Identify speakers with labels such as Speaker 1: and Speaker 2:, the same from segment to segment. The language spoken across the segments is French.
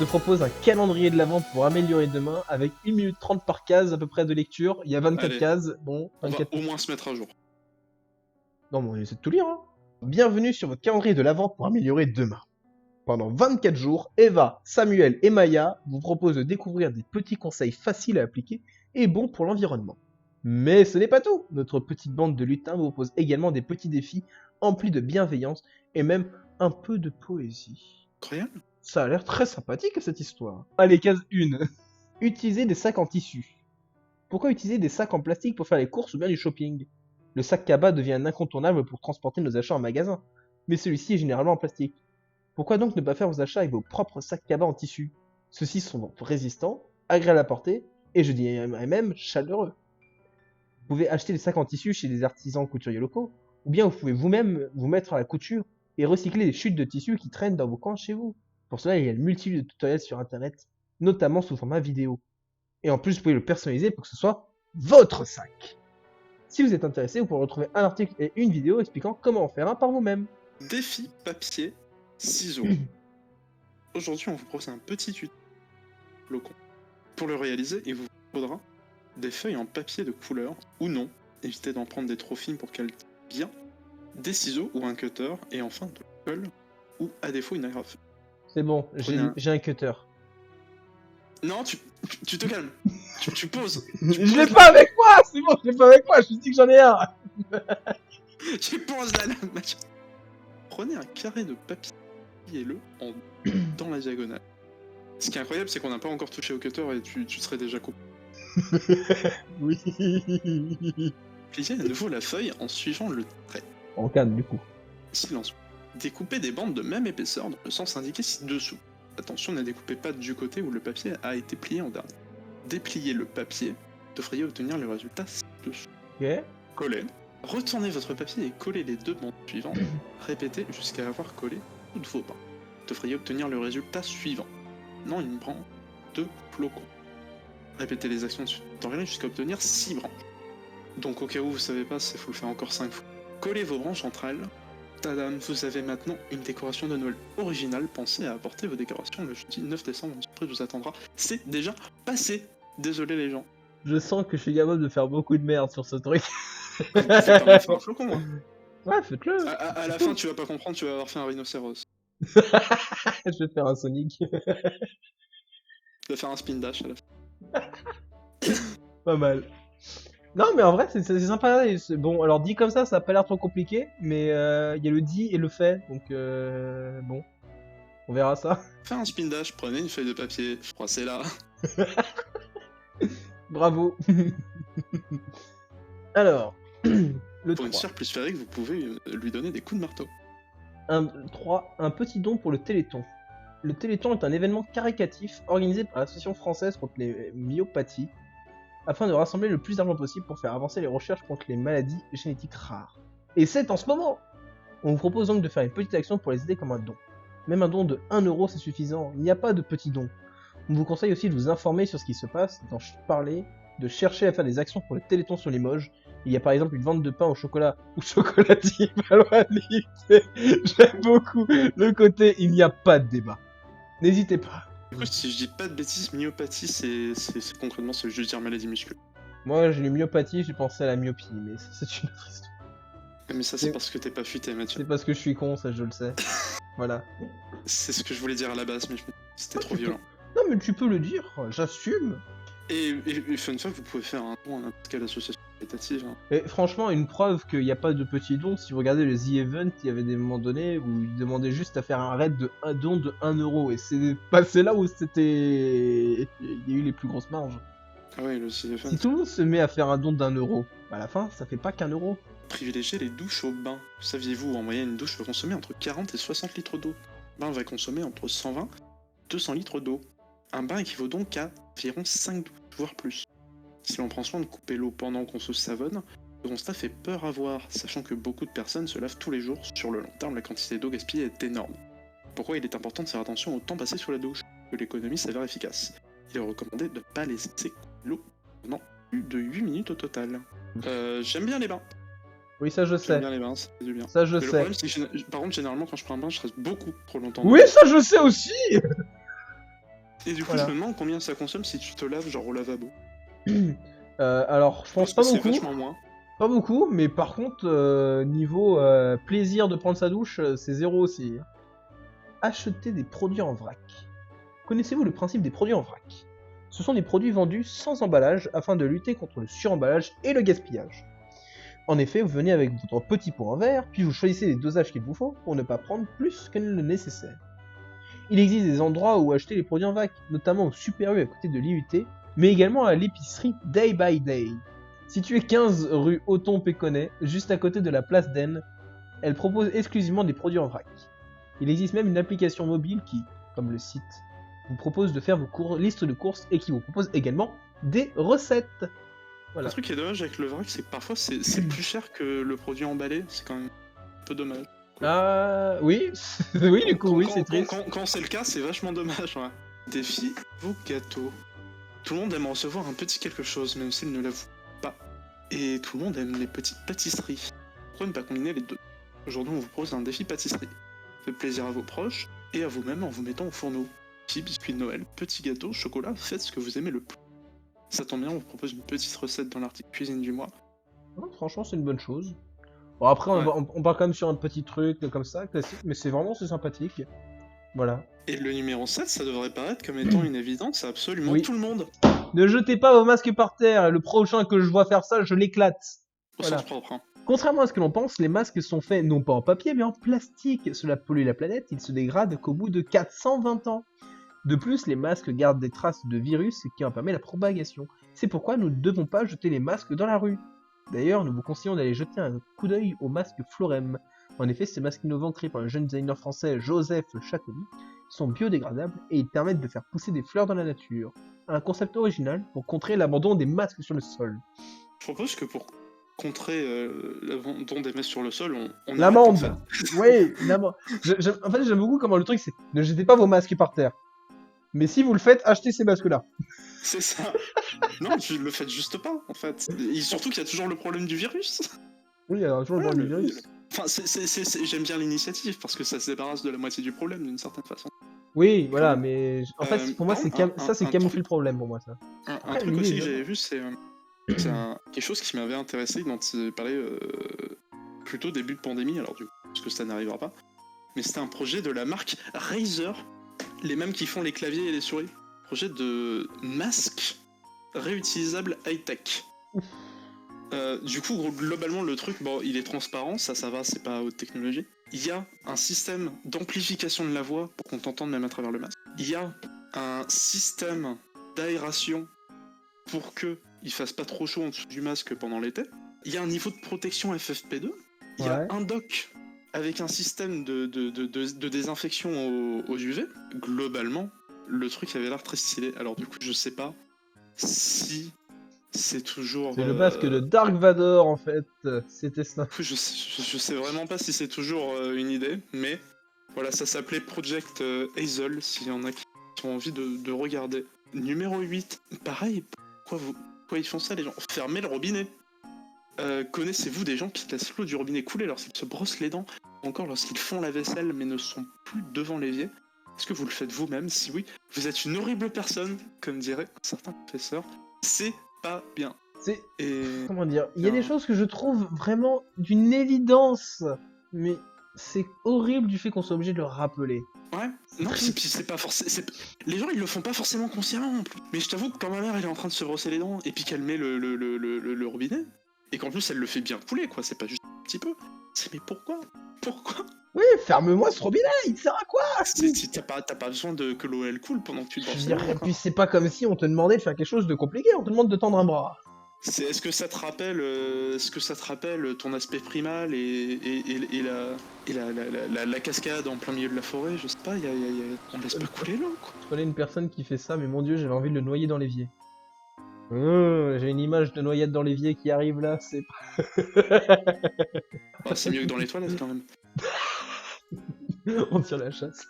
Speaker 1: te propose un calendrier de l'Avent pour améliorer demain avec 1 minute 30 par case à peu près de lecture. Il y a 24
Speaker 2: Allez.
Speaker 1: cases. Bon,
Speaker 2: On va
Speaker 1: 24.
Speaker 2: au moins se mettre à jour.
Speaker 1: Non, mais on essaie de tout lire, hein. Bienvenue sur votre calendrier de l'Avent pour améliorer demain. Pendant 24 jours, Eva, Samuel et Maya vous proposent de découvrir des petits conseils faciles à appliquer et bons pour l'environnement. Mais ce n'est pas tout. Notre petite bande de lutins vous propose également des petits défis emplis de bienveillance et même un peu de poésie.
Speaker 2: Incroyable.
Speaker 1: Ça a l'air très sympathique cette histoire. Allez, case 1. Utilisez des sacs en tissu. Pourquoi utiliser des sacs en plastique pour faire les courses ou bien du shopping? Le sac cabas devient un incontournable pour transporter nos achats en magasin, mais celui-ci est généralement en plastique. Pourquoi donc ne pas faire vos achats avec vos propres sacs cabas en tissu? Ceux-ci sont donc résistants, agréables à porter, et je dirais même chaleureux. Vous pouvez acheter des sacs en tissu chez des artisans couturiers locaux, ou bien vous pouvez vous-même vous mettre à la couture et recycler les chutes de tissu qui traînent dans vos coins chez vous. Pour cela, il y a une multitude de tutoriels sur internet, notamment sous format vidéo. Et en plus, vous pouvez le personnaliser pour que ce soit votre sac. Si vous êtes intéressé, vous pourrez retrouver un article et une vidéo expliquant comment en faire un par vous-même.
Speaker 2: Défi papier, ciseaux. Aujourd'hui, on vous propose un petit tuto flocon. Pour le réaliser, il vous faudra des feuilles en papier de couleur ou non. Évitez d'en prendre des trop fines pour qu'elles tiennent bien. Des ciseaux ou un cutter et enfin de la colle ou à défaut une agrafe.
Speaker 1: C'est bon,
Speaker 2: Prenez
Speaker 1: j'ai un cutter.
Speaker 2: Non, tu te calmes. tu poses.
Speaker 1: Je l'ai pas avec moi, c'est bon, je l'ai pas avec moi, je te dis que j'en ai un.
Speaker 2: Tu poses la lame. Prenez un carré de papier, pliez-le dans la diagonale. Ce qui est incroyable, c'est qu'on n'a pas encore touché au cutter et tu serais déjà coupé.
Speaker 1: Oui.
Speaker 2: Pliez à nouveau la feuille en suivant le trait.
Speaker 1: En canne, du coup.
Speaker 2: Silence. Découpez des bandes de même épaisseur dans le sens indiqué ci-dessous. Attention, ne découpez pas du côté où le papier a été plié en dernier. Dépliez le papier, devriez obtenir le résultat ci-dessous.
Speaker 1: Ok.
Speaker 2: Collez. Retournez votre papier et collez les deux bandes suivantes. Répétez jusqu'à avoir collé toutes vos bandes. Devriez obtenir le résultat suivant. Non, une branche de flocons. Répétez les actions de tutoriel jusqu'à obtenir 6 branches. Donc au cas où vous savez pas, il faut le faire encore 5 fois. Collez vos branches entre elles. Tadam, vous avez maintenant une décoration de Noël originale. Pensez à apporter vos décorations le jeudi 9 décembre, une surprise vous attendra. C'est déjà passé. Désolé les gens.
Speaker 1: Je sens que je suis capable de faire beaucoup de merde sur ce truc.
Speaker 2: Fais pas mal faire un flocon, hein.
Speaker 1: Ouais, faites-le.
Speaker 2: À la fin, tu vas pas comprendre, tu vas avoir fait un rhinocéros.
Speaker 1: Je vais faire un Sonic.
Speaker 2: Tu vas faire un spin dash à la fin.
Speaker 1: Pas mal. Non, mais en vrai, c'est sympa. Bon, alors dit comme ça a pas l'air trop compliqué, mais il y a le dit et le fait, donc bon, on verra ça.
Speaker 2: Fais un spin dash, prenez une feuille de papier, froissez-la.
Speaker 1: Bravo. Alors, le
Speaker 2: Pour une
Speaker 1: 3.
Speaker 2: sphère plus sphérique, vous pouvez lui donner des coups de marteau.
Speaker 1: 3. Un petit don pour le Téléthon. Le Téléthon est un événement caritatif organisé par l'Association française contre les myopathies, afin de rassembler le plus d'argent possible pour faire avancer les recherches contre les maladies génétiques rares. Et c'est en ce moment! On vous propose donc de faire une petite action pour les aider comme un don. Même un don de 1 euro c'est suffisant, il n'y a pas de petits dons. On vous conseille aussi de vous informer sur ce qui se passe, d'en parler, de chercher à faire des actions pour le Téléthon sur Limoges. Il y a par exemple une vente de pain au chocolat ou chocolatier pas loin de l'IT. J'aime beaucoup le côté il n'y a pas de débat. N'hésitez pas.
Speaker 2: Du coup, si je dis pas de bêtises, myopathie, c'est concrètement, c'est juste dire maladie musculaire.
Speaker 1: Moi j'ai eu myopathie, j'ai pensé à la myopie, mais ça, c'est une autre histoire.
Speaker 2: Mais ça, c'est parce que t'es pas futé, Mathieu.
Speaker 1: C'est parce que je suis con, ça je le sais. Voilà.
Speaker 2: C'est ce que je voulais dire à la base, mais c'était trop violent.
Speaker 1: Non mais tu peux le dire, j'assume.
Speaker 2: Et fun fact, vous pouvez faire un don à n'importe quelle association caritative. Hein.
Speaker 1: Et franchement, une preuve qu'il n'y a pas de petits dons, si vous regardez le The Event, il y avait des moments donnés où ils demandaient juste à faire un raid de un don de 1 euro. Et c'est passé là où c'était. Il y a eu les plus grosses marges.
Speaker 2: Ah ouais, le CFN.
Speaker 1: Si tout le monde se met à faire un don d'1 euro, à la fin, ça fait pas qu'1 euro.
Speaker 2: Privilégiez les douches au bain. Saviez-vous, en moyenne, une douche va consommer entre 40 et 60 litres d'eau. Un bain va consommer entre 120 et 200 litres d'eau. Un bain équivaut donc à environ 5 douches, voire plus. Si l'on prend soin de couper l'eau pendant qu'on se savonne, le constat fait peur à voir, sachant que beaucoup de personnes se lavent tous les jours. Sur le long terme, la quantité d'eau gaspillée est énorme. Pourquoi il est important de faire attention au temps passé sous la douche, que l'économie s'avère efficace. Il est recommandé de ne pas laisser l'eau pendant plus de 8 minutes au total. J'aime bien les bains.
Speaker 1: Oui, ça je
Speaker 2: J'aime
Speaker 1: sais.
Speaker 2: bien les bains, ça fait du bien.
Speaker 1: Ça je
Speaker 2: Mais le
Speaker 1: sais.
Speaker 2: problème, c'est que par contre, généralement, quand je prends un bain, je reste beaucoup trop longtemps.
Speaker 1: Oui, ça je sais aussi.
Speaker 2: Et du coup,
Speaker 1: Voilà.
Speaker 2: je me demande combien ça consomme si tu te laves genre au lavabo.
Speaker 1: Alors, je pense
Speaker 2: Parce
Speaker 1: pas
Speaker 2: que c'est
Speaker 1: beaucoup.
Speaker 2: vachement moins.
Speaker 1: Pas beaucoup, mais par contre, niveau plaisir de prendre sa douche, c'est zéro aussi. Acheter des produits en vrac. Connaissez-vous le principe des produits en vrac? Ce sont des produits vendus sans emballage afin de lutter contre le suremballage et le gaspillage. En effet, vous venez avec votre petit pot en verre, puis vous choisissez les dosages qu'il vous faut pour ne pas prendre plus que le nécessaire. Il existe des endroits où acheter les produits en vrac, notamment au Super U à côté de l'IUT, mais également à l'épicerie Day by Day. Située 15 rue Othon-Péconnet, juste à côté de la place d'Aisne, elle propose exclusivement des produits en vrac. Il existe même une application mobile qui, comme le site, vous propose de faire vos listes de courses et qui vous propose également des recettes. Voilà.
Speaker 2: Un truc qui est dommage avec le vrac, c'est que parfois c'est plus cher que le produit emballé, c'est quand même un peu dommage.
Speaker 1: Ah oui, oui du coup oui c'est triste.
Speaker 2: Quand c'est le cas, c'est vachement dommage. Ouais. Défi vos gâteaux. Tout le monde aime recevoir un petit quelque chose, même s'il ne l'avoue pas. Et tout le monde aime les petites pâtisseries. Pourquoi ne pas combiner les deux? Aujourd'hui, on vous propose un défi pâtisserie. Faites plaisir à vos proches et à vous-même en vous mettant au fourneau. Petits biscuits de Noël, petits gâteaux, chocolat, faites ce que vous aimez le plus. Ça tombe bien, on vous propose une petite recette dans l'article cuisine du mois.
Speaker 1: Non, franchement c'est une bonne chose. Bon après
Speaker 2: Ouais.
Speaker 1: on part quand même sur un petit truc comme ça, classique, mais c'est vraiment c'est sympathique. Voilà.
Speaker 2: Et le numéro 7, ça devrait paraître comme étant une évidence à absolument
Speaker 1: Oui.
Speaker 2: tout le monde.
Speaker 1: Ne jetez pas vos masques par terre, le prochain que je vois faire ça, je l'éclate.
Speaker 2: Au
Speaker 1: Voilà.
Speaker 2: sens propre. Hein.
Speaker 1: Contrairement à ce que l'on pense, les masques sont faits non pas en papier mais en plastique. Cela pollue la planète, ils se dégradent qu'au bout de 420 ans. De plus, les masques gardent des traces de virus qui en permet la propagation. C'est pourquoi nous ne devons pas jeter les masques dans la rue. D'ailleurs, nous vous conseillons d'aller jeter un coup d'œil aux masques Florem. En effet, ces masques innovants créés par le jeune designer français Joseph Châtely sont biodégradables et ils permettent de faire pousser des fleurs dans la nature. Un concept original pour contrer l'abandon des masques sur le sol.
Speaker 2: Je propose que pour contrer l'abandon des masques sur le sol, on
Speaker 1: L'amende.
Speaker 2: arrête, en fait.
Speaker 1: Oui, l'amende. En fait, j'aime beaucoup comment le truc c'est ne jetez pas vos masques par terre. Mais si vous le faites, achetez ces masques-là.
Speaker 2: C'est ça. Non, tu le fais juste pas, en fait. Et surtout qu'il y a toujours le problème du virus.
Speaker 1: Oui, il y a toujours le problème du virus.
Speaker 2: Enfin, j'aime bien l'initiative parce que ça se débarrasse de la moitié du problème d'une certaine façon.
Speaker 1: Oui, voilà, mais en fait, pour moi,
Speaker 2: par
Speaker 1: c'est
Speaker 2: contre,
Speaker 1: ça, c'est
Speaker 2: un
Speaker 1: camoufler
Speaker 2: truc-
Speaker 1: le problème pour moi, ça.
Speaker 2: Un
Speaker 1: Après,
Speaker 2: truc
Speaker 1: l'idée,
Speaker 2: aussi que
Speaker 1: je-
Speaker 2: j'avais vu, c'est quelque chose qui m'avait intéressé, dont il parlait plutôt début de pandémie, alors du coup, parce que ça n'arrivera pas. Mais c'était un projet de la marque Razer, les mêmes qui font les claviers et les souris. Projet de masque réutilisable high-tech. Du coup, globalement, le truc, bon, il est transparent, ça va, c'est pas haute technologie. Il y a un système d'amplification de la voix pour qu'on t'entende même à travers le masque. Il y a un système d'aération pour que il fasse pas trop chaud en dessous du masque pendant l'été. Il y a un niveau de protection FFP2. Il y a
Speaker 1: Ouais.
Speaker 2: un dock avec un système de désinfection aux UV. Globalement, le truc avait l'air très stylé. Alors du coup, je sais pas si c'est toujours...
Speaker 1: C'est le masque de Dark Vador, en fait. C'était ça.
Speaker 2: Du coup, je sais vraiment pas si c'est toujours une idée, mais voilà, ça s'appelait Project Hazel, s'il y en a qui ont envie de regarder. Numéro 8, pareil, pourquoi ils font ça les gens? Fermez le robinet. Connaissez-vous des gens qui laissent l'eau du robinet couler lorsqu'ils se brossent les dents, ou encore lorsqu'ils font la vaisselle mais ne sont plus devant l'évier? Est-ce que vous le faites vous-même? Si oui, vous êtes une horrible personne, comme dirait un certain professeur. C'est pas bien.
Speaker 1: C'est...
Speaker 2: Et...
Speaker 1: Comment dire? Il y a des choses que je trouve vraiment d'une évidence. Mais c'est horrible du fait qu'on soit obligé de le rappeler.
Speaker 2: Ouais, non, c'est pas forcément. Les gens ils le font pas forcément consciemment en plus. Mais je t'avoue que quand ma mère elle est en train de se brosser les dents et puis qu'elle met le robinet, et qu'en plus elle le fait bien couler quoi, c'est pas juste un petit peu. Mais pourquoi? Pourquoi?
Speaker 1: Oui, ferme-moi ce robinet, il sert à quoi?
Speaker 2: T'as pas besoin que l'eau elle coule pendant que tu te
Speaker 1: Je veux
Speaker 2: brosses
Speaker 1: dire,
Speaker 2: les
Speaker 1: et
Speaker 2: dents.
Speaker 1: puis c'est pas comme si on te demandait de faire quelque chose de compliqué, on te demande de tendre un bras.
Speaker 2: Est-ce que ça te rappelle ton aspect primal et la cascade en plein milieu de la forêt? Je sais pas, on laisse pas couler l'eau quoi.
Speaker 1: Je connais une personne qui fait ça, mais mon dieu, j'avais envie de le noyer dans l'évier. J'ai une image de noyade dans l'évier qui arrive là, c'est pas...
Speaker 2: Ouais, c'est mieux que dans les toilettes quand même.
Speaker 1: On tire la chasse.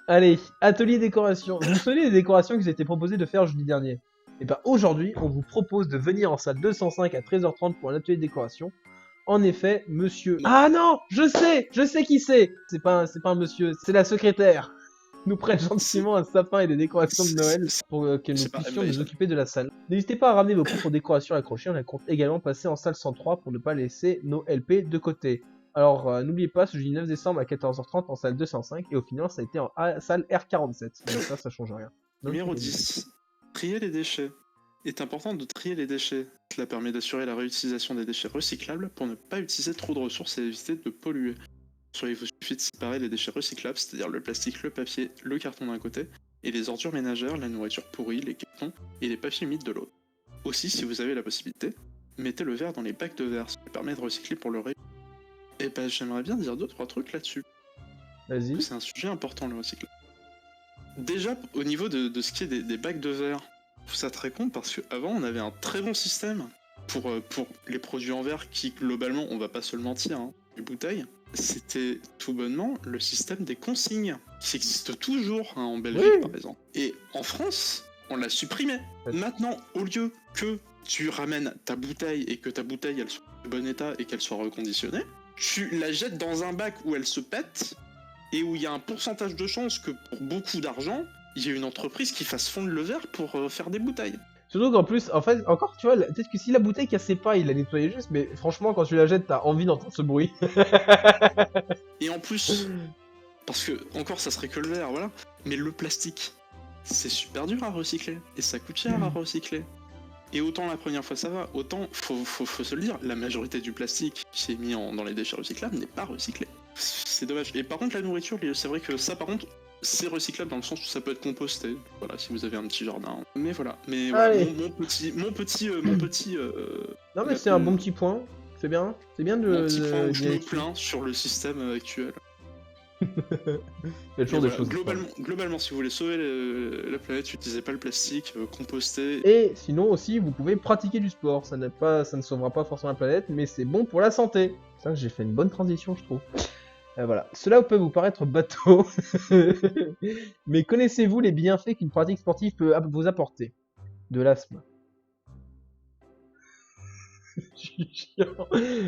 Speaker 1: Allez, atelier décoration. Vous vous souvenez des décorations qui vous étaient proposées de faire jeudi dernier? Et ben aujourd'hui, on vous propose de venir en salle 205 à 13h30 pour un atelier de décoration. En effet, monsieur... Ah non, je sais qui c'est. C'est pas un monsieur, c'est la secrétaire. nous prête gentiment un sapin et des décorations de Noël pour que nous
Speaker 2: c'est pas
Speaker 1: puissions
Speaker 2: M.
Speaker 1: nous
Speaker 2: Bison.
Speaker 1: occuper de la salle. N'hésitez pas à ramener vos propres décorations accrochées, on la compte également passer en salle 103 pour ne pas laisser nos LP de côté. Alors n'oubliez pas, ce jeudi 9 décembre à 14h30 en salle 205 et au final ça a été en salle R47. Donc ça change rien. Donc,
Speaker 2: Numéro 10. Trier les déchets. Il est important de trier les déchets. Cela permet d'assurer la réutilisation des déchets recyclables pour ne pas utiliser trop de ressources et éviter de polluer. Soit il vous suffit de séparer les déchets recyclables, c'est-à-dire le plastique, le papier, le carton d'un côté, et les ordures ménagères, la nourriture pourrie, les cartons et les papiers humides de l'autre. Aussi, si vous avez la possibilité, mettez le verre dans les bacs de verre, ce qui permet de recycler pour le réutiliser. Et ben j'aimerais bien dire 2-3 trucs là-dessus.
Speaker 1: Vas-y.
Speaker 2: C'est un sujet important le recyclage. Déjà, au niveau de ce qui est des bacs de verre, je trouve ça très con parce qu'avant on avait un très bon système pour les produits en verre qui globalement, on va pas se le mentir, hein, les bouteilles, c'était tout bonnement le système des consignes qui existe toujours hein, en Belgique
Speaker 1: Oui.
Speaker 2: par exemple. Et en France, on l'a supprimé. Maintenant, au lieu que tu ramènes ta bouteille et que ta bouteille elle soit en bon état et qu'elle soit reconditionnée, tu la jettes dans un bac où elle se pète et où il y a un pourcentage de chance que pour beaucoup d'argent, il y ait une entreprise qui fasse fondre le verre pour faire des bouteilles.
Speaker 1: Surtout qu'en plus, en fait, encore, tu vois, peut-être que si la bouteille cassait pas, il la nettoyait juste, mais franchement, quand tu la jettes, t'as envie d'entendre ce bruit.
Speaker 2: Et en plus, parce que, encore, ça serait que le verre, voilà, mais le plastique, c'est super dur à recycler, et ça coûte cher à recycler. Et autant la première fois ça va, autant, faut se le dire, la majorité du plastique qui est mis dans les déchets recyclables n'est pas recyclé. C'est dommage. Et par contre, la nourriture, c'est vrai que ça, par contre, c'est recyclable dans le sens où ça peut être composté. Voilà, si vous avez un petit jardin. Mais voilà. Mais voilà,
Speaker 1: Allez.
Speaker 2: mon petit.
Speaker 1: Non, mais c'est un bon petit point. C'est bien. C'est bien de.
Speaker 2: Mon petit point où je
Speaker 1: d'y aller
Speaker 2: me plains sur le système actuel.
Speaker 1: Il y a toujours
Speaker 2: Mais
Speaker 1: des
Speaker 2: voilà,
Speaker 1: choses.
Speaker 2: globalement, si vous voulez sauver la planète, utilisez pas le plastique, compostez.
Speaker 1: Et sinon aussi, vous pouvez pratiquer du sport. Ça ne sauvera pas forcément la planète, mais c'est bon pour la santé. Ça, j'ai fait une bonne transition, je trouve. Voilà. Cela peut vous paraître bateau, mais connaissez-vous les bienfaits qu'une pratique sportive peut vous apporter? De l'asthme.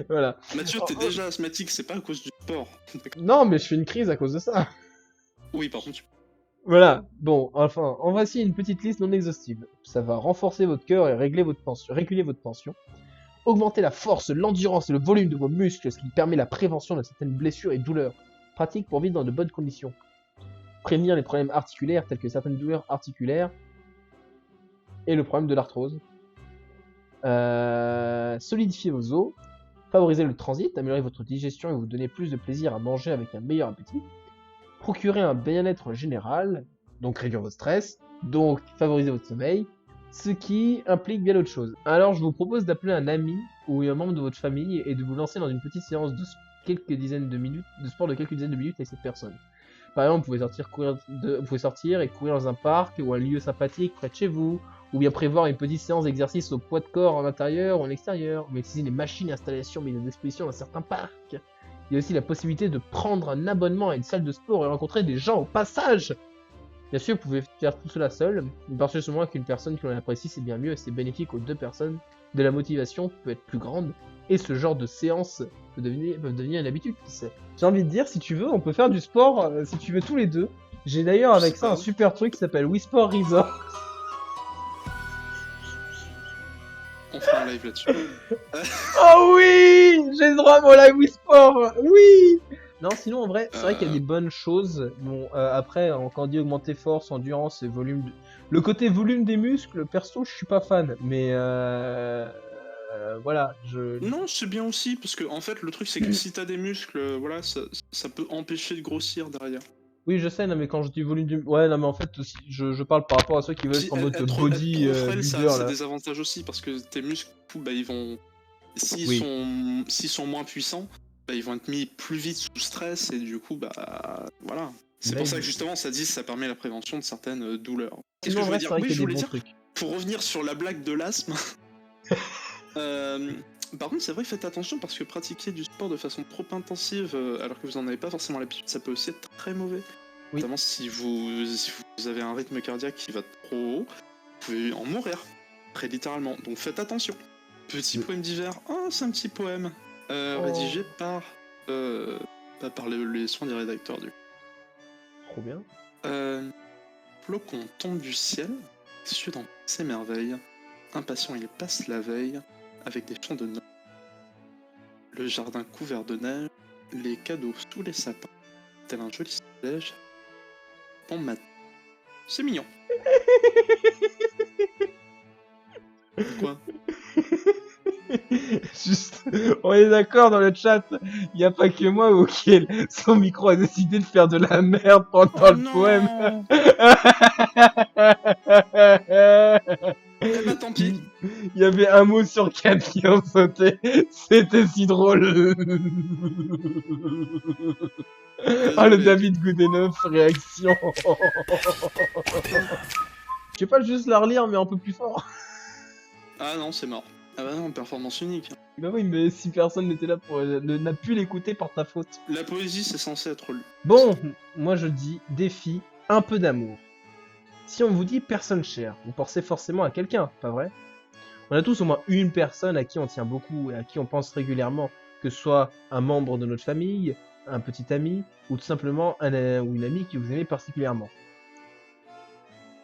Speaker 1: Voilà.
Speaker 2: Mathieu, t'es déjà asthmatique, c'est pas à cause du sport.
Speaker 1: Non, mais je fais une crise à cause de ça.
Speaker 2: Oui, par contre.
Speaker 1: Voilà. Bon, enfin, en voici une petite liste non exhaustive. Ça va renforcer votre cœur et réguler votre tension. Augmenter la force, l'endurance et le volume de vos muscles, ce qui permet la prévention de certaines blessures et douleurs. Pratique pour vivre dans de bonnes conditions. Prévenir les problèmes articulaires tels que certaines douleurs articulaires et le problème de l'arthrose. Solidifier vos os. Favoriser le transit, améliorer votre digestion et vous donner plus de plaisir à manger avec un meilleur appétit. Procurer un bien-être général, donc réduire votre stress, donc favoriser votre sommeil, ce qui implique bien autre chose. Alors je vous propose d'appeler un ami ou un membre de votre famille et de vous lancer dans une petite séance de sport de quelques dizaines de minutes avec cette personne. Par exemple, vous pouvez sortir et courir dans un parc ou un lieu sympathique près de chez vous, ou bien prévoir une petite séance d'exercice au poids de corps en intérieur ou en extérieur, ou utiliser les machines et installations mises à disposition dans certains parcs. Il y a aussi la possibilité de prendre un abonnement à une salle de sport et rencontrer des gens au passage. Bien sûr, vous pouvez faire tout cela seul, mais parce que seulement avec une personne que l'on apprécie, c'est bien mieux et c'est bénéfique aux deux personnes. De la motivation peut être plus grande, et ce genre de séance peuvent devenir une habitude, qui sait. J'ai envie de dire, si tu veux, on peut faire du sport, si tu veux, tous les deux. J'ai d'ailleurs avec ça un super truc qui s'appelle Wii Sport Resort.
Speaker 2: On fera un live là-dessus.
Speaker 1: Oh oui, j'ai le droit à mon live Wii Sport. Oui. Non, sinon en vrai, c'est vrai qu'il y a des bonnes choses. Bon, après, quand on dit augmenter force, endurance et volume, le côté volume des muscles, perso, je suis pas fan. Mais voilà,
Speaker 2: Non, c'est bien aussi, parce que en fait, le truc, c'est que si t'as des muscles, voilà, ça peut empêcher de grossir derrière.
Speaker 1: Oui, je sais, non, mais quand je dis volume du... Ouais, non, mais en fait, aussi, je parle par rapport à ceux qui veulent être en mode body
Speaker 2: trop frêle, ça
Speaker 1: builder,
Speaker 2: a
Speaker 1: là.
Speaker 2: des avantages aussi, parce que tes muscles, bah, ils vont... S'ils sont moins puissants, bah, ils vont être mis plus vite sous stress, et du coup, bah, voilà. C'est pour ça que justement, ça dit que ça permet la prévention de certaines douleurs. Qu'est-ce que je voulais dire? Oui, je voulais dire, pour revenir sur la blague de l'asthme... Par contre, c'est vrai, faites attention parce que pratiquer du sport de façon trop intensive alors que vous en avez pas forcément l'habitude, ça peut aussi être très mauvais.
Speaker 1: Oui.
Speaker 2: Notamment si vous avez un rythme cardiaque qui va trop haut, vous pouvez en mourir, très littéralement. Donc faites attention. Petit poème d'hiver. Oh, c'est un petit poème rédigé par les soins des rédacteurs du.
Speaker 1: Trop bien.
Speaker 2: Flocon tombe du ciel, cieux dans ses merveilles. Impatient, il passe la veille avec des chants de Noël. Le jardin couvert de neige, les cadeaux sous les sapins, tel un joli stratège. Bon matin. C'est mignon. Quoi?
Speaker 1: Juste, on est d'accord dans le chat, il n'y a pas que moi auquel son micro a décidé de faire de la merde pendant
Speaker 2: Oh
Speaker 1: le poème.
Speaker 2: non. Eh bah tant pis.
Speaker 1: Il y avait un mot sur 4 qui en sautait. C'était si drôle. Ah, le
Speaker 2: Désolé.
Speaker 1: David Goodenough, réaction. Je vais pas juste la relire, mais un peu plus fort.
Speaker 2: Ah non, c'est mort. Ah bah non, performance unique.
Speaker 1: Bah oui, mais si personne n'était là pour n'a pu l'écouter par ta faute.
Speaker 2: La poésie, c'est censé être lu.
Speaker 1: Bon, moi je dis défi, un peu d'amour. Si on vous dit personne chère, vous pensez forcément à quelqu'un, pas vrai? On a tous au moins une personne à qui on tient beaucoup et à qui on pense régulièrement, que ce soit un membre de notre famille, un petit ami, ou tout simplement un ou une amie que vous aimez particulièrement.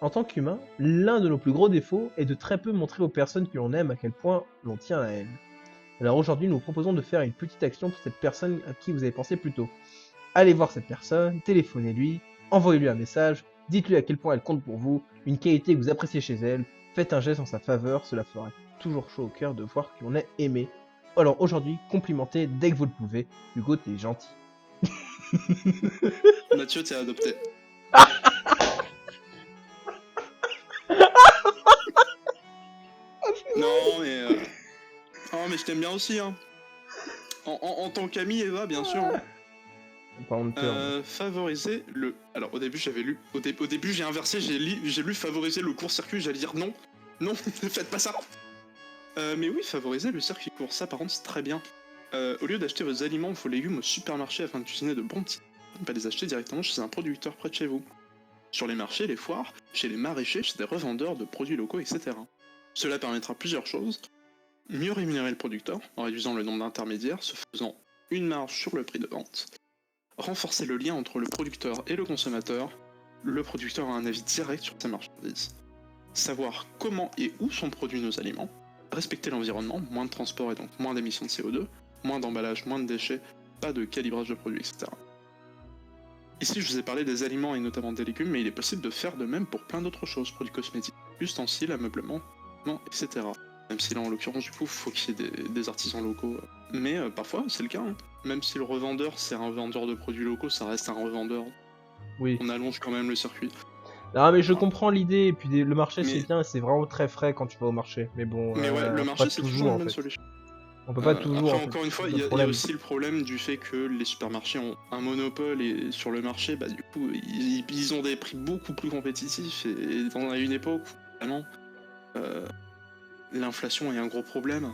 Speaker 1: En tant qu'humain, l'un de nos plus gros défauts est de très peu montrer aux personnes que l'on aime à quel point l'on tient à elles. Alors aujourd'hui, nous vous proposons de faire une petite action pour cette personne à qui vous avez pensé plus tôt. Allez voir cette personne, téléphonez-lui, envoyez-lui un message, dites-lui à quel point elle compte pour vous, une qualité que vous appréciez chez elle, faites un geste en sa faveur, cela fera toujours chaud au cœur de voir qu'on est aimé. Alors aujourd'hui, complimentez dès que vous le pouvez, Hugo t'es gentil.
Speaker 2: Mathieu, t'es adopté. Non, mais... Oh, mais je t'aime bien aussi, hein. En tant qu'ami, Eva, bien sûr. Hein. Favoriser le... Alors, au début, j'avais lu... Au début, j'ai inversé, j'ai lu favoriser le court-circuit, j'allais dire non. Non, ne faites pas ça. Mais oui, favoriser le circuit court, ça, par contre, c'est très bien. Au lieu d'acheter vos aliments ou vos légumes au supermarché afin de cuisiner de bons petits... Pas les acheter directement chez un producteur près de chez vous. Sur les marchés, les foires, chez les maraîchers, chez des revendeurs de produits locaux, etc. Cela permettra plusieurs choses. Mieux rémunérer le producteur, en réduisant le nombre d'intermédiaires, se faisant une marge sur le prix de vente. Renforcer le lien entre le producteur et le consommateur. Le producteur a un avis direct sur ses marchandises. Savoir comment et où sont produits nos aliments. Respecter l'environnement, moins de transport et donc moins d'émissions de CO2, moins d'emballage, moins de déchets, pas de calibrage de produits, etc. Ici, je vous ai parlé des aliments et notamment des légumes, mais il est possible de faire de même pour plein d'autres choses, produits cosmétiques, ustensiles, ameublement, etc. Même si là, en l'occurrence, du coup, faut qu'il y ait des artisans locaux. Mais parfois, c'est le cas. Hein. Même si le revendeur, c'est un vendeur de produits locaux, ça reste un revendeur.
Speaker 1: Oui.
Speaker 2: On allonge quand même le circuit.
Speaker 1: Non, mais je comprends l'idée, et puis le marché,
Speaker 2: Mais-
Speaker 1: c'est bien, c'est vraiment très frais quand tu vas au marché. Mais bon,
Speaker 2: Mais ouais, le marché,
Speaker 1: pas
Speaker 2: c'est
Speaker 1: toujours,
Speaker 2: toujours
Speaker 1: en
Speaker 2: une bonne
Speaker 1: fait.
Speaker 2: solution.
Speaker 1: On peut pas toujours.
Speaker 2: Après,
Speaker 1: en fait,
Speaker 2: encore une fois,
Speaker 1: c'est
Speaker 2: il y,
Speaker 1: le
Speaker 2: a
Speaker 1: problème.
Speaker 2: aussi le problème du fait que les supermarchés ont un monopole et sur le marché, bah du coup, ils ont des prix beaucoup plus compétitifs et dans une époque où vraiment l'inflation est un gros problème,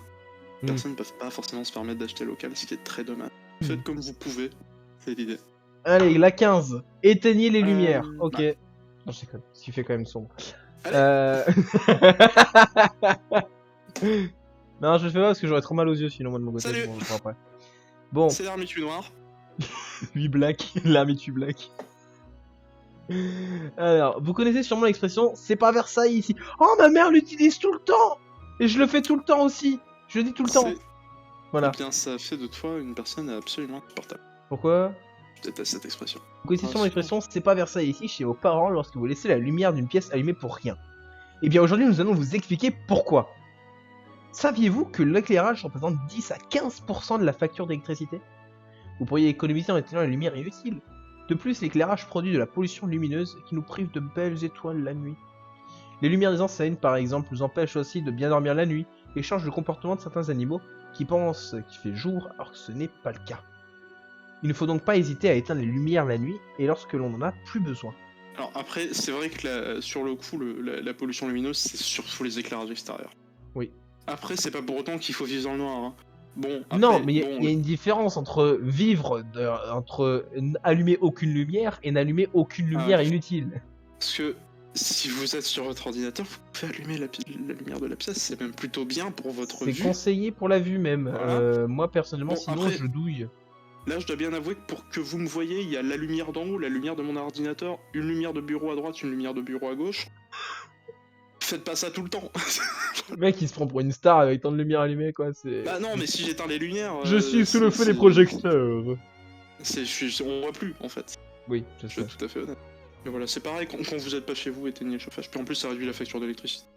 Speaker 2: personnes ne peuvent pas forcément se permettre d'acheter local, ce qui est très dommage. Faites comme vous pouvez, c'est l'idée.
Speaker 1: Allez, la 15. Éteignez les lumières. Ok.
Speaker 2: bah.
Speaker 1: Non, je déconne, ce qui fait quand même sombre.
Speaker 2: Allez.
Speaker 1: Non, je le fais pas parce que j'aurais trop mal aux yeux sinon, moi de mon côté.
Speaker 2: Salut.
Speaker 1: Bon, je le ferai après. Bon,
Speaker 2: C'est l'ermitu noir.
Speaker 1: 8 black, l'ermitu black. Alors, vous connaissez sûrement l'expression c'est pas Versailles ici. Oh, ma mère l'utilise tout le temps. Et je le fais tout le temps aussi. Je le dis tout le temps. Voilà.
Speaker 2: Eh bien, ça fait de toi une personne absolument insupportable.
Speaker 1: Pourquoi?
Speaker 2: Je déteste cette expression.
Speaker 1: Vous connaissez sûrement l'expression c'est pas Versailles ici chez vos parents lorsque vous laissez la lumière d'une pièce allumée pour rien. Et bien aujourd'hui, nous allons vous expliquer pourquoi. Saviez-vous que l'éclairage représente 10 à 15% de la facture d'électricité? Vous pourriez économiser en éteignant la lumière inutile. De plus, l'éclairage produit de la pollution lumineuse qui nous prive de belles étoiles la nuit. Les lumières des enseignes, par exemple, nous empêchent aussi de bien dormir la nuit et changent le comportement de certains animaux qui pensent qu'il fait jour alors que ce n'est pas le cas. Il ne faut donc pas hésiter à éteindre les lumières la nuit et lorsque l'on n'en a plus besoin.
Speaker 2: Alors après, c'est vrai que sur le coup, la pollution lumineuse, c'est surtout les éclairages extérieurs.
Speaker 1: Oui.
Speaker 2: Après, c'est pas pour autant qu'il faut vivre dans le noir. Hein. Bon, après,
Speaker 1: non, mais il y a une différence entre entre allumer aucune lumière et n'allumer aucune lumière inutile.
Speaker 2: Parce que si vous êtes sur votre ordinateur, vous pouvez allumer la lumière de la pièce, c'est même plutôt bien pour votre vue.
Speaker 1: C'est conseillé pour la vue même.
Speaker 2: Voilà.
Speaker 1: Moi personnellement,
Speaker 2: Bon,
Speaker 1: sinon
Speaker 2: après,
Speaker 1: je douille.
Speaker 2: Là, je dois bien avouer que pour que vous me voyez, il y a la lumière d'en haut, la lumière de mon ordinateur, une lumière de bureau à droite, une lumière de bureau à gauche. Faites pas ça tout le temps.
Speaker 1: Le mec, il se prend pour une star avec tant de lumière allumée, quoi. C'est.
Speaker 2: Bah non, mais si j'éteins les lumières...
Speaker 1: Je suis sous le feu des projecteurs.
Speaker 2: On voit plus, en fait.
Speaker 1: Oui, je
Speaker 2: Je vais
Speaker 1: sais.
Speaker 2: être tout à fait honnête. Mais voilà, c'est pareil, quand vous êtes pas chez vous, éteignez le chauffage. Puis en plus, ça réduit la facture d'électricité.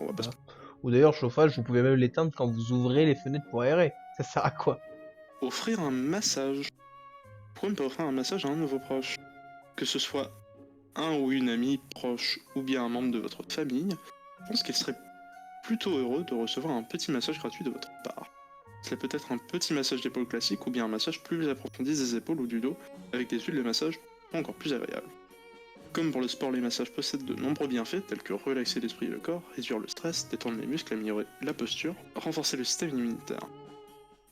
Speaker 2: On va pas se...
Speaker 1: Ou d'ailleurs, chauffage, vous pouvez même l'éteindre quand vous ouvrez les fenêtres pour aérer. Ça sert à quoi?
Speaker 2: Offrir un massage. Pourquoi ne pas offrir un massage à un de vos proches? Que ce soit un ou une amie proche, ou bien un membre de votre famille, je pense qu'il serait plutôt heureux de recevoir un petit massage gratuit de votre part. C'est peut-être un petit massage d'épaule classique, ou bien un massage plus approfondi des épaules ou du dos, avec des huiles de massage encore plus agréables. Comme pour le sport, les massages possèdent de nombreux bienfaits, tels que relaxer l'esprit et le corps, réduire le stress, détendre les muscles, améliorer la posture, renforcer le système immunitaire.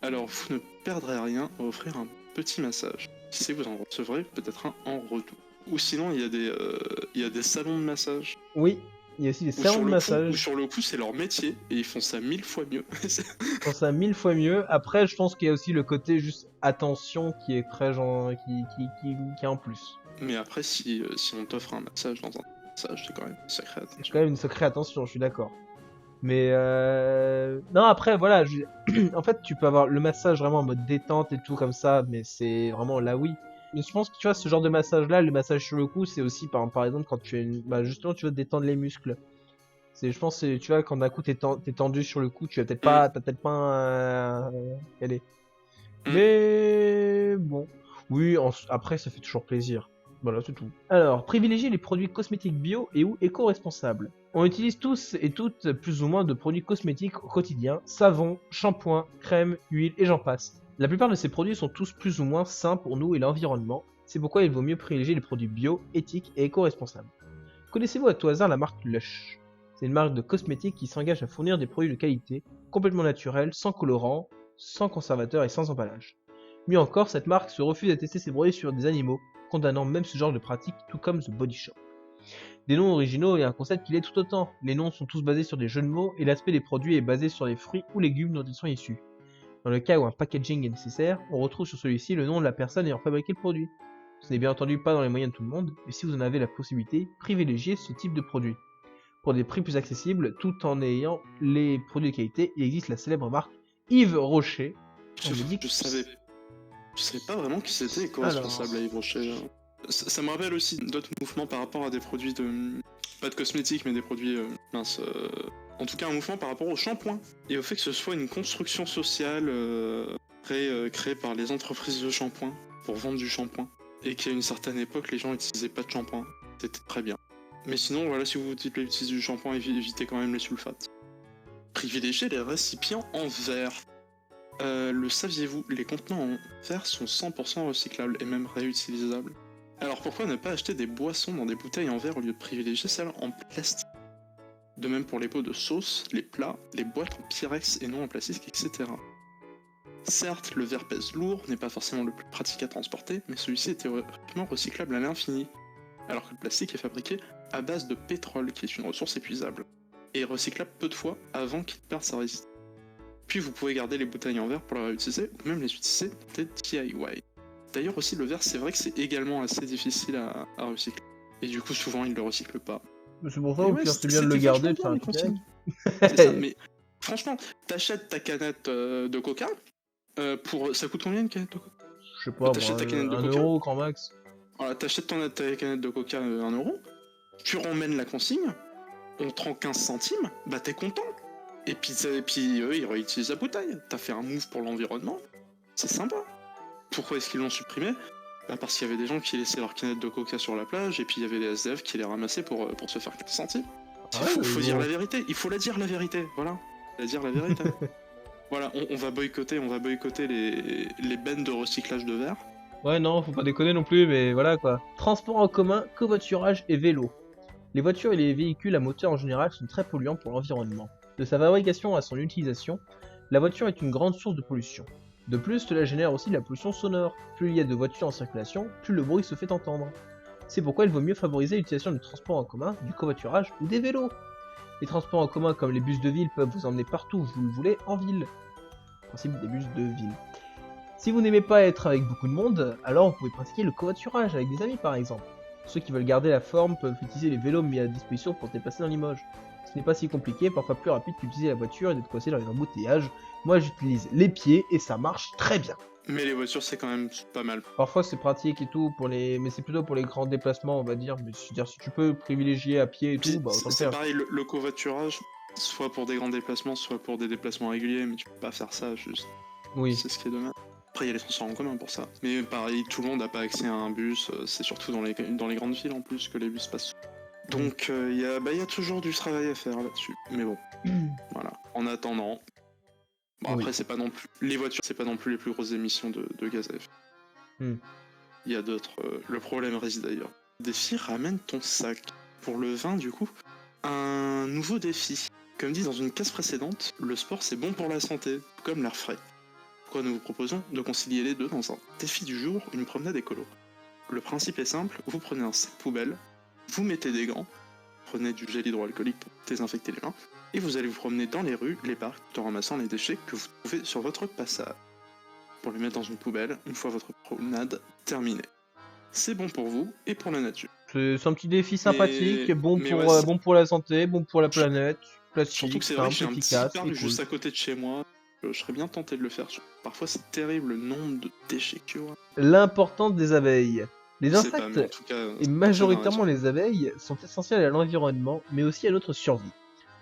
Speaker 2: Alors vous ne perdrez rien à offrir un petit massage. Qui sait, vous en recevrez peut-être un en retour. Ou sinon, il y a des salons de massage.
Speaker 1: Oui, il y a aussi des salons de
Speaker 2: Ou
Speaker 1: massage.
Speaker 2: sur le coup, c'est leur métier, et ils font ça 1000 fois mieux.
Speaker 1: Ils font ça 1000 fois mieux. Après, je pense qu'il y a aussi le côté juste attention qui est très genre... qui est en plus.
Speaker 2: Mais après, si on t'offre un massage dans un massage, c'est quand même une sacrée attention.
Speaker 1: C'est quand même une sacrée attention, je suis d'accord. Mais non, après, voilà. En fait, tu peux avoir le massage vraiment en mode détente et tout comme ça, mais c'est vraiment là, oui. Mais je pense que tu vois, ce genre de massage-là, le massage sur le cou, c'est aussi par exemple quand tu as bah, justement, tu veux te détendre les muscles. Tu vois, quand d'un coup t'es tendu sur le cou, tu vas peut-être pas, t'as peut-être pas y aller. Mais bon, oui, après ça fait toujours plaisir. Voilà, c'est tout. Alors, privilégier les produits cosmétiques bio et ou éco-responsables. On utilise tous et toutes plus ou moins de produits cosmétiques au quotidien, savon, shampoing, crème, huile et j'en passe. La plupart de ces produits sont tous plus ou moins sains pour nous et l'environnement, c'est pourquoi il vaut mieux privilégier les produits bio, éthiques et éco-responsables. Connaissez-vous à tout hasard la marque Lush? C'est une marque de cosmétiques qui s'engage à fournir des produits de qualité, complètement naturels, sans colorants, sans conservateurs et sans emballage. Mieux encore, cette marque se refuse à tester ses produits sur des animaux, condamnant même ce genre de pratique, tout comme The Body Shop. Des noms originaux et un concept qui l'est tout autant. Les noms sont tous basés sur des jeux de mots et l'aspect des produits est basé sur les fruits ou légumes dont ils sont issus. Dans le cas où un packaging est nécessaire, on retrouve sur celui-ci le nom de la personne ayant fabriqué le produit. Ce n'est bien entendu pas dans les moyens de tout le monde, mais si vous en avez la possibilité, privilégiez ce type de produit. Pour des prix plus accessibles, tout en ayant les produits de qualité, il existe la célèbre marque Yves Rocher.
Speaker 2: Je savais pas vraiment qui c'était éco-responsable à Yves Rocher. Ça me rappelle aussi d'autres mouvements par rapport à des produits pas de cosmétiques, mais des produits en tout cas un mouvement par rapport au shampoing. Et au fait que ce soit une construction sociale créée par les entreprises de shampoing pour vendre du shampoing. Et qu'à une certaine époque, les gens n'utilisaient pas de shampoing. C'était très bien. Mais sinon, voilà, si vous voulez utiliser du shampoing, évitez quand même les sulfates. Privilégiez les récipients en verre. Le saviez-vous, les contenants en verre sont 100% recyclables et même réutilisables. Alors pourquoi ne pas acheter des boissons dans des bouteilles en verre au lieu de privilégier celles en plastique? De même pour les pots de sauce, les plats, les boîtes en Pyrex et non en plastique, etc. Certes, le verre pèse lourd, n'est pas forcément le plus pratique à transporter, mais celui-ci est théoriquement recyclable à l'infini. Alors que le plastique est fabriqué à base de pétrole, qui est une ressource épuisable, et recyclable peu de fois avant qu'il perde sa résistance. Puis vous pouvez garder les bouteilles en verre pour les réutiliser, ou même les utiliser dans des DIY. D'ailleurs aussi le verre, c'est vrai que c'est également assez difficile à recycler. Et du coup souvent ils le recyclent pas.
Speaker 1: C'est pour ça, au pire, c'est bien de le garder, de faire un
Speaker 2: consigne. C'est ça, mais franchement, t'achètes ta canette de coca, ça coûte combien une canette de coca?
Speaker 1: Je sais pas,
Speaker 2: t'achètes ta canette de
Speaker 1: 1
Speaker 2: coca,
Speaker 1: euro grand max.
Speaker 2: Voilà, t'achètes ta canette de coca 1 euro, tu ramènes la consigne, on te rend 15 centimes, bah t'es content. Et puis eux, ils réutilisent la bouteille. T'as fait un move pour l'environnement. C'est sympa. Pourquoi est-ce qu'ils l'ont supprimé? Bah parce qu'il y avait des gens qui laissaient leur canette de coca sur la plage, et puis il y avait les SDF qui les ramassaient pour se faire 15 centimes. Il faut dire la vérité. Il faut la dire la vérité. Voilà. La dire la vérité. Voilà, on va boycotter les bennes de recyclage de verre.
Speaker 1: Ouais, non, faut pas déconner non plus, mais voilà quoi. Transport en commun, covoiturage et vélo. Les voitures et les véhicules à moteur en général sont très polluants pour l'environnement. De sa fabrication à son utilisation, la voiture est une grande source de pollution. De plus, cela génère aussi de la pollution sonore. Plus il y a de voitures en circulation, plus le bruit se fait entendre. C'est pourquoi il vaut mieux favoriser l'utilisation du transport en commun, du covoiturage ou des vélos. Les transports en commun comme les bus de ville peuvent vous emmener partout où vous le voulez en ville. Principe des bus de ville. Si vous n'aimez pas être avec beaucoup de monde, alors vous pouvez pratiquer le covoiturage avec des amis par exemple. Ceux qui veulent garder la forme peuvent utiliser les vélos mis à disposition pour se déplacer dans Limoges. Ce n'est pas si compliqué, parfois plus rapide qu'utiliser la voiture et d'être coincé dans les embouteillages. Moi j'utilise les pieds et ça marche très bien.
Speaker 2: Mais les voitures, c'est quand même pas mal.
Speaker 1: Parfois c'est pratique et tout, mais c'est plutôt pour les grands déplacements on va dire. Mais c'est-à-dire si tu peux privilégier à pied et
Speaker 2: Puis,
Speaker 1: tout, bah autant le
Speaker 2: c'est
Speaker 1: faire.
Speaker 2: pareil, le covoiturage, soit pour des grands déplacements, soit pour des déplacements réguliers, mais tu peux pas faire ça juste.
Speaker 1: Oui.
Speaker 2: C'est ce qui est dommage. Après, il y a les transports en commun pour ça. Mais pareil, tout le monde n'a pas accès à un bus, c'est surtout dans les grandes villes en plus que les bus passent. Donc il y a toujours du travail à faire là-dessus. Mais bon, voilà. En attendant. Bon,
Speaker 1: Oui.
Speaker 2: après, c'est pas non plus. Les voitures, c'est pas non plus les plus grosses émissions de gaz à effet.
Speaker 1: Hmm.
Speaker 2: Il y a d'autres. Le problème réside ailleurs. Défi, ramène ton sac. Pour le vin, du coup, un nouveau défi. Comme dit dans une case précédente, le sport c'est bon pour la santé, comme l'air frais. Pourquoi nous vous proposons de concilier les deux dans un défi du jour, une promenade écolo. Le principe est simple, vous prenez un sac poubelle, vous mettez des gants, prenez du gel hydroalcoolique pour désinfecter les mains, et vous allez vous promener dans les rues, les parcs, tout en ramassant les déchets que vous trouvez sur votre passage. Pour les mettre dans une poubelle, une fois votre promenade terminée. C'est bon pour vous et pour la nature.
Speaker 1: C'est un petit défi sympathique, bon
Speaker 2: ouais,
Speaker 1: pour la santé, bon pour la planète,
Speaker 2: surtout
Speaker 1: classique,
Speaker 2: que c'est vrai que
Speaker 1: simple,
Speaker 2: j'ai un petit
Speaker 1: efficace
Speaker 2: parc
Speaker 1: et cool.
Speaker 2: juste à côté de chez moi. Je serais bien tenté de le faire. Parfois c'est terrible le nombre de déchets que tu vois.
Speaker 1: L'importance des abeilles. Les
Speaker 2: Je sais pas,
Speaker 1: insectes,
Speaker 2: mais en tout cas,
Speaker 1: et
Speaker 2: c'est
Speaker 1: majoritairement les abeilles, sont essentiels à l'environnement, mais aussi à notre survie.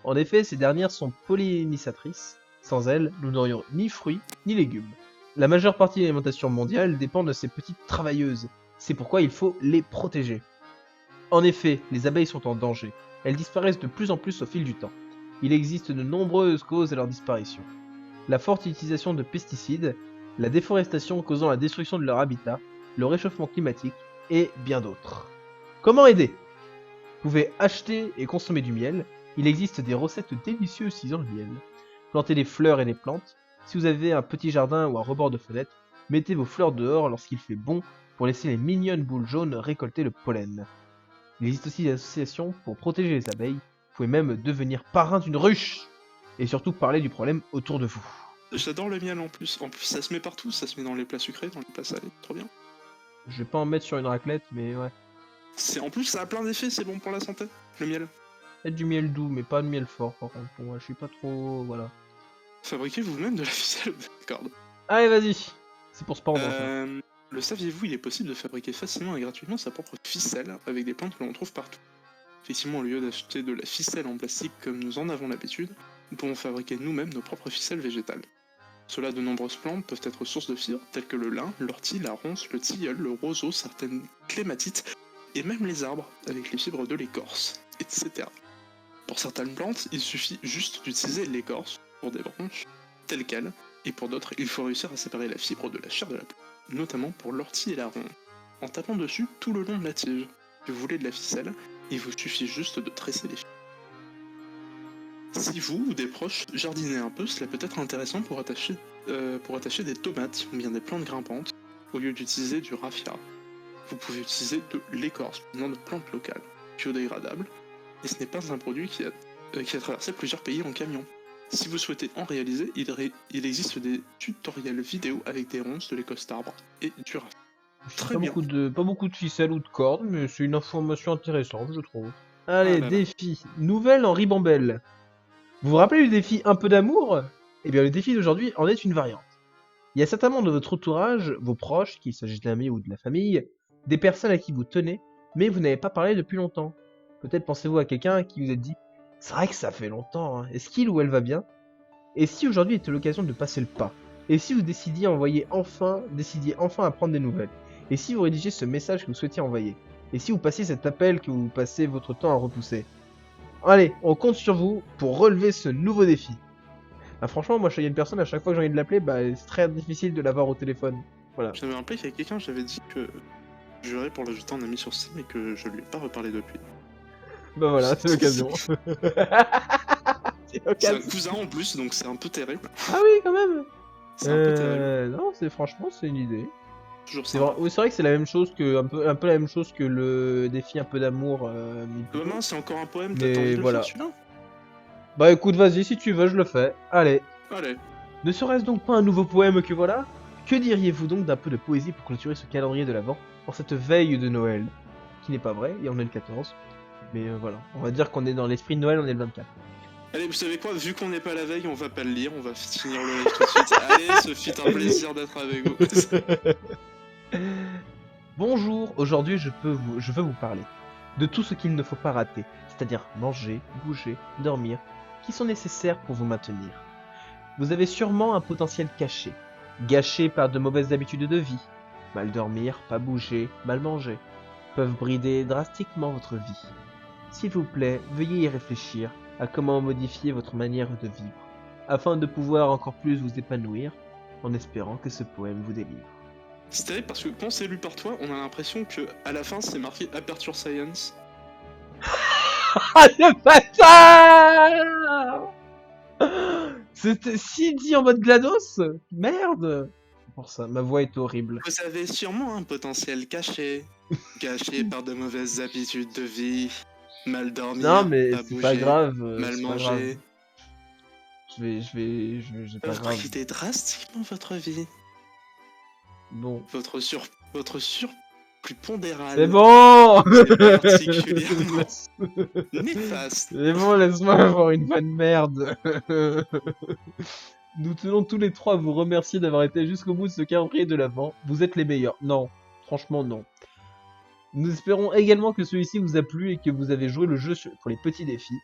Speaker 1: En effet, ces dernières sont pollinisatrices. Sans elles, nous n'aurions ni fruits, ni légumes. La majeure partie de l'alimentation mondiale dépend de ces petites travailleuses. C'est pourquoi il faut les protéger. En effet, les abeilles sont en danger. Elles disparaissent de plus en plus au fil du temps. Il existe de nombreuses causes à leur disparition. La forte utilisation de pesticides, la déforestation causant la destruction de leur habitat, le réchauffement climatique et bien d'autres. Comment aider? Vous pouvez acheter et consommer du miel. Il existe des recettes délicieuses utilisant le miel. Plantez des fleurs et des plantes. Si vous avez un petit jardin ou un rebord de fenêtre, mettez vos fleurs dehors lorsqu'il fait bon pour laisser les mignonnes boules jaunes récolter le pollen. Il existe aussi des associations pour protéger les abeilles. Vous pouvez même devenir parrain d'une ruche. Et surtout parler du problème autour de vous.
Speaker 2: J'adore le miel en plus. En plus, ça se met partout. Ça se met dans les plats sucrés, dans les plats salés. Trop bien.
Speaker 1: Je vais pas en mettre sur une raclette, mais ouais.
Speaker 2: En plus, ça a plein d'effets. C'est bon pour la santé. Le miel.
Speaker 1: Peut-être du miel doux, mais pas de miel fort, par contre. Pour moi, je suis pas trop... Voilà.
Speaker 2: Fabriquez vous-même de la ficelle de corde.
Speaker 1: Allez, vas-y. C'est pour se pendre, ça.
Speaker 2: Le saviez-vous, il est possible de fabriquer facilement et gratuitement sa propre ficelle avec des plantes que l'on trouve partout. Effectivement, au lieu d'acheter de la ficelle en plastique comme nous en avons l'habitude, nous pouvons fabriquer nous-mêmes nos propres ficelles végétales. Cela, de nombreuses plantes peuvent être source de fibres telles que le lin, l'ortie, la ronce, le tilleul, le roseau, certaines clématites et même les arbres avec les fibres de l'écorce, etc. Pour certaines plantes, il suffit juste d'utiliser l'écorce pour des branches telles quelles, et pour d'autres, il faut réussir à séparer la fibre de la chair de la plante, notamment pour l'ortie et la ronce, en tapant dessus tout le long de la tige. Si vous voulez de la ficelle, il vous suffit juste de tresser les fibres. Si vous ou des proches jardinez un peu, cela peut être intéressant pour attacher des tomates ou bien des plantes grimpantes, au lieu d'utiliser du raffia. Vous pouvez utiliser de l'écorce venant de plantes locales, biodégradables, et ce n'est pas un produit qui a traversé plusieurs pays en camion. Si vous souhaitez en réaliser, il existe des tutoriels vidéo avec des ronces, de l'écorce d'arbre et du raffia. Très bien.
Speaker 1: Pas beaucoup de ficelles ou de cordes, mais c'est une information intéressante, je trouve. Allez, défi. Nouvelle en ribambelle. Vous vous rappelez du défi un peu d'amour? Eh bien, le défi d'aujourd'hui en est une variante. Il y a certainement de votre entourage, vos proches, qu'il s'agisse d'amis ou de la famille, des personnes à qui vous tenez, mais vous n'avez pas parlé depuis longtemps. Peut-être pensez-vous à quelqu'un qui vous a dit « C'est vrai que ça fait longtemps, hein. Est-ce qu'il ou elle va bien ?» Et si aujourd'hui était l'occasion de passer le pas? Et si vous décidiez enfin à prendre des nouvelles? Et si vous rédigiez ce message que vous souhaitiez envoyer? Et si vous passiez cet appel que vous passez votre temps à repousser? Allez, on compte sur vous pour relever ce nouveau défi. Ah, franchement, moi, il y a une personne, à chaque fois que j'ai envie de l'appeler, c'est très difficile de l'avoir au téléphone. Voilà.
Speaker 2: J'avais rappelé qu'il y a quelqu'un, j'avais dit que je jurais pour l'ajouter en ami sur Steam et que je lui ai pas reparlé depuis.
Speaker 1: Bah voilà, c'est l'occasion.
Speaker 2: C'est un cousin en plus, donc c'est un peu terrible.
Speaker 1: Ah oui, quand même.
Speaker 2: C'est un peu terrible.
Speaker 1: Non, franchement, c'est une idée.
Speaker 2: Toujours
Speaker 1: C'est vrai que c'est la même chose que un peu la même chose que le défi un peu d'amour.
Speaker 2: Demain, c'est encore un poème.
Speaker 1: Mais
Speaker 2: T'as envie de
Speaker 1: voilà.
Speaker 2: le faire celui-là?
Speaker 1: Bah écoute, vas-y, si tu veux, je le fais. Allez.
Speaker 2: Allez.
Speaker 1: Ne serait-ce donc pas un nouveau poème que voilà? Que diriez-vous donc d'un peu de poésie pour clôturer ce calendrier de l'Avent pour cette veille de Noël? Qui n'est pas vrai, et on est le 14. Mais voilà, on va dire qu'on est dans l'esprit de Noël, on est le 24.
Speaker 2: Allez, vous savez quoi, vu qu'on n'est pas la veille, on va pas le lire, on va finir le live tout de suite. Allez, ce fut un plaisir d'être avec vous.
Speaker 1: Bonjour, aujourd'hui je veux vous parler de tout ce qu'il ne faut pas rater, c'est-à-dire manger, bouger, dormir, qui sont nécessaires pour vous maintenir. Vous avez sûrement un potentiel caché, gâché par de mauvaises habitudes de vie. Mal dormir, pas bouger, mal manger, peuvent brider drastiquement votre vie. S'il vous plaît, veuillez y réfléchir à comment modifier votre manière de vivre, afin de pouvoir encore plus vous épanouir, en espérant que ce poème vous délivre.
Speaker 2: C'est terrible parce que quand c'est lu par toi, on a l'impression que à la fin c'est marqué Aperture Science.
Speaker 1: Ah le bâtard! C'était si dit en mode GLaDOS? Merde! Pour ça, ma voix est horrible.
Speaker 2: Vous avez sûrement un potentiel caché, gâché par de mauvaises habitudes de vie, mal dormir,
Speaker 1: Non mais
Speaker 2: pas
Speaker 1: c'est
Speaker 2: bouger,
Speaker 1: pas grave.
Speaker 2: mal
Speaker 1: c'est pas
Speaker 2: manger.
Speaker 1: grave. C'est pas
Speaker 2: Peuvent
Speaker 1: grave.
Speaker 2: brider drastiquement votre vie.
Speaker 1: Bon.
Speaker 2: Votre surplus pondéral.
Speaker 1: C'est bon!
Speaker 2: Particulièrement néfaste.
Speaker 1: C'est bon, laisse-moi avoir une bonne merde. Nous tenons tous les trois à vous remercier d'avoir été jusqu'au bout de ce calendrier de l'Avent. Vous êtes les meilleurs. Non, franchement non. Nous espérons également que celui-ci vous a plu et que vous avez joué le jeu pour les petits défis.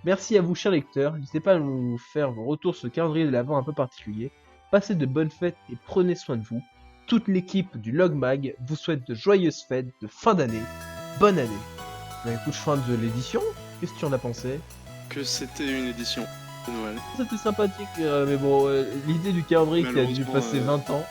Speaker 1: Merci à vous chers lecteurs, n'hésitez pas à nous faire vos retours sur ce calendrier de l'Avent un peu particulier. Passez de bonnes fêtes et prenez soin de vous. Toute l'équipe du Logmag vous souhaite de joyeuses fêtes de fin d'année. Bonne année. Bah écoute, fin de l'édition, qu'est-ce que tu en as pensé?
Speaker 2: Que c'était une édition de Noël.
Speaker 1: C'était sympathique, mais bon, l'idée du calendrier qui a dû
Speaker 2: Malheureusement,
Speaker 1: passer 20 ans.